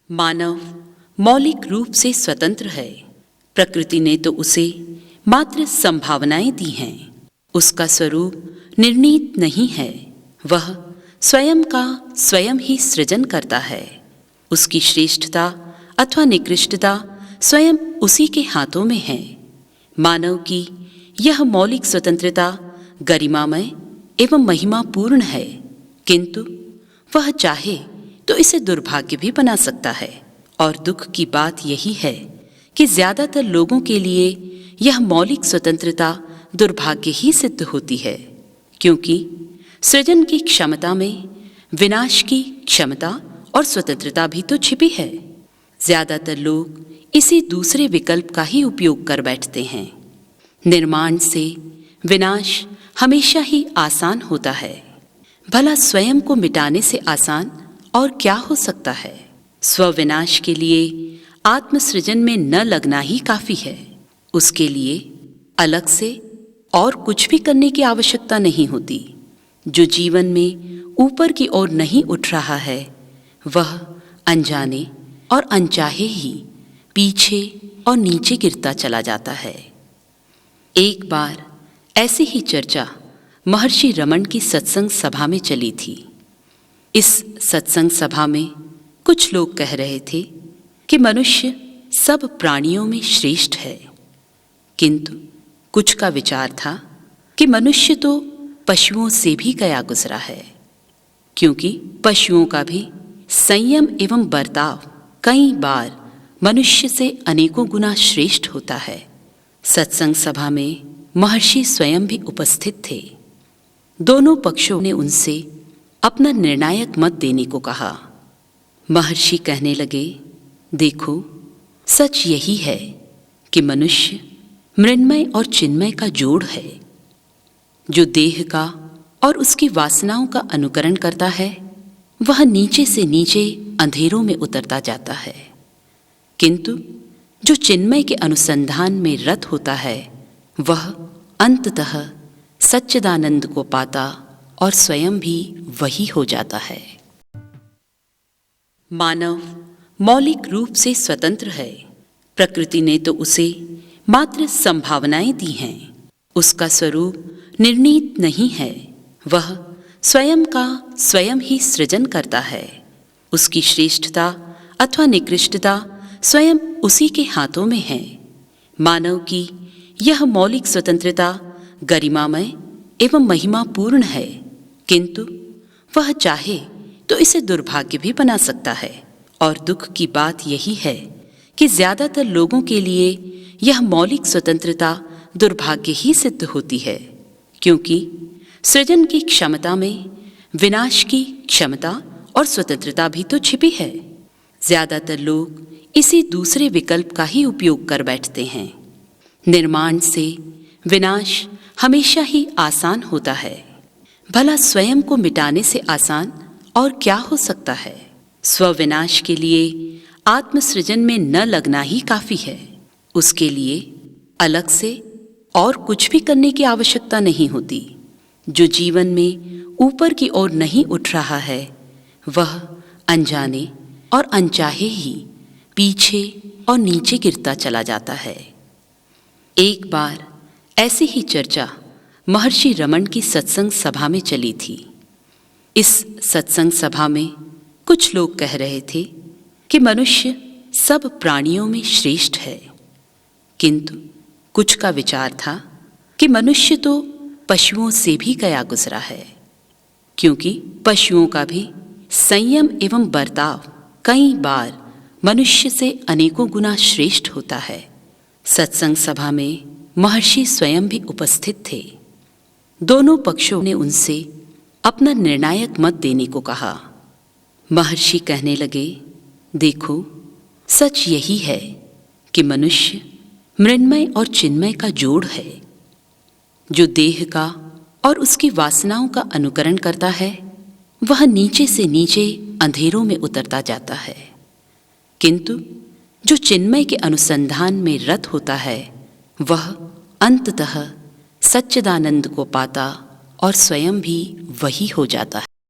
मानव मौलिक रूप से स्वतंत्र है। प्रकृति ने तो उसे मात्र संभावनाएं दी हैं। उसका स्वरूप निर्णीत नहीं है। वह स्वयं का स्वयं ही सृजन करता है। उसकी श्रेष्ठता अथवा निकृष्टता स्वयं उसी के हाथों में है। मानव की यह मौलिक स्वतंत्रता गरिमामय एवं महिमापूर्ण है, किंतु वह चाहे तो इसे दुर्भाग्य भी बना सकता है। और दुख की बात यही है कि ज्यादातर लोगों के लिए यह मौलिक स्वतंत्रता दुर्भाग्य ही सिद्ध होती है, क्योंकि सृजन की क्षमता में विनाश की क्षमता और स्वतंत्रता भी तो छिपी है। ज्यादातर लोग इसी दूसरे विकल्प का ही उपयोग कर बैठते हैं। निर्माण से विनाश हमेशा ही आसान होता है। भला स्वयं को मिटाने से आसान और क्या हो सकता है। स्वविनाश के लिए आत्मसृजन में न लगना ही काफी है। उसके लिए अलग से और कुछ भी करने की आवश्यकता नहीं होती। जो जीवन में ऊपर की ओर नहीं उठ रहा है, वह अनजाने और अनचाहे ही पीछे और नीचे गिरता चला जाता है। एक बार ऐसी ही चर्चा महर्षि रमन की सत्संग सभा में चली थी। इस सत्संग सभा में कुछ लोग कह रहे थे कि मनुष्य सब प्राणियों में श्रेष्ठ है, किंतु कुछ का विचार था कि मनुष्य तो पशुओं से भी गया गुजरा है, क्योंकि पशुओं का भी संयम एवं बर्ताव कई बार मनुष्य से अनेकों गुना श्रेष्ठ होता है। सत्संग सभा में महर्षि स्वयं भी उपस्थित थे। दोनों पक्षों ने उनसे अपना निर्णायक मत देने को कहा। महर्षि कहने लगे, देखो, सच यही है कि मनुष्य मृण्मय और चिन्मय का जोड़ है। जो देह का और उसकी वासनाओं का अनुकरण करता है, वह नीचे से नीचे अंधेरों में उतरता जाता है, किंतु जो चिन्मय के अनुसंधान में रत होता है, वह अंततः सच्चिदानंद को पाता और स्वयं भी वही हो जाता है। मानव मौलिक रूप से स्वतंत्र है। प्रकृति ने तो उसे मात्र संभावनाएं दी हैं। उसका स्वरूप निर्णीत नहीं है। वह स्वयं का स्वयं ही सृजन करता है। उसकी श्रेष्ठता अथवा निकृष्टता स्वयं उसी के हाथों में है। मानव की यह मौलिक स्वतंत्रता गरिमामय एवं महिमापूर्ण है, किंतु वह चाहे तो इसे दुर्भाग्य भी बना सकता है। और दुख की बात यही है कि ज्यादातर लोगों के लिए यह मौलिक स्वतंत्रता दुर्भाग्य ही सिद्ध होती है, क्योंकि सृजन की क्षमता में विनाश की क्षमता और स्वतंत्रता भी तो छिपी है। ज्यादातर लोग इसी दूसरे विकल्प का ही उपयोग कर बैठते हैं। निर्माण से विनाश हमेशा ही आसान होता है। भला स्वयं को मिटाने से आसान और क्या हो सकता है। स्वविनाश के लिए आत्मसृजन में न लगना ही काफी है। उसके लिए अलग से और कुछ भी करने की आवश्यकता नहीं होती। जो जीवन में ऊपर की ओर नहीं उठ रहा है, वह अनजाने और अनचाहे ही पीछे और नीचे गिरता चला जाता है। एक बार ऐसी ही चर्चा महर्षि रमन की सत्संग सभा में चली थी। इस सत्संग सभा में कुछ लोग कह रहे थे कि मनुष्य सब प्राणियों में श्रेष्ठ है, किंतु कुछ का विचार था कि मनुष्य तो पशुओं से भी गया गुजरा है, क्योंकि पशुओं का भी संयम एवं बर्ताव कई बार मनुष्य से अनेकों गुना श्रेष्ठ होता है। सत्संग सभा में महर्षि स्वयं भी उपस्थित थे। दोनों पक्षों ने उनसे अपना निर्णायक मत देने को कहा। महर्षि कहने लगे, देखो, सच यही है कि मनुष्य मृण्मय और चिन्मय का जोड़ है। जो देह का और उसकी वासनाओं का अनुकरण करता है, वह नीचे से नीचे अंधेरों में उतरता जाता है, किंतु जो चिन्मय के अनुसंधान में रत होता है, वह अंततः सच्चिदानंद को पाता और स्वयं भी वही हो जाता है।